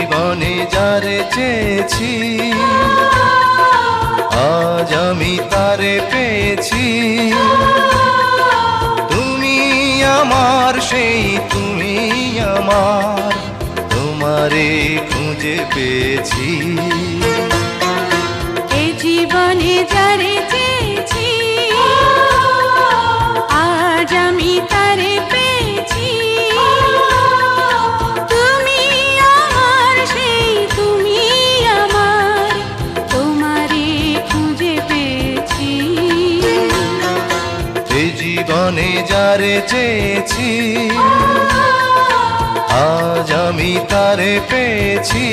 জীবনে যারে চেয়েছি আজ আমি তারে পেয়েছি। তুমি আমার সেই তুমি আমার, তোমারে খুঁজে পেয়েছি। এই জীবনে যারে চেয়েছি আজ আমি তারে পেয়েছি। তুমি আমার সেই তুমি আমার, তোমারে খুঁজে পেয়েছি। এই জীবনে যারে চেয়েছি আজ আমি তারে পেয়েছি।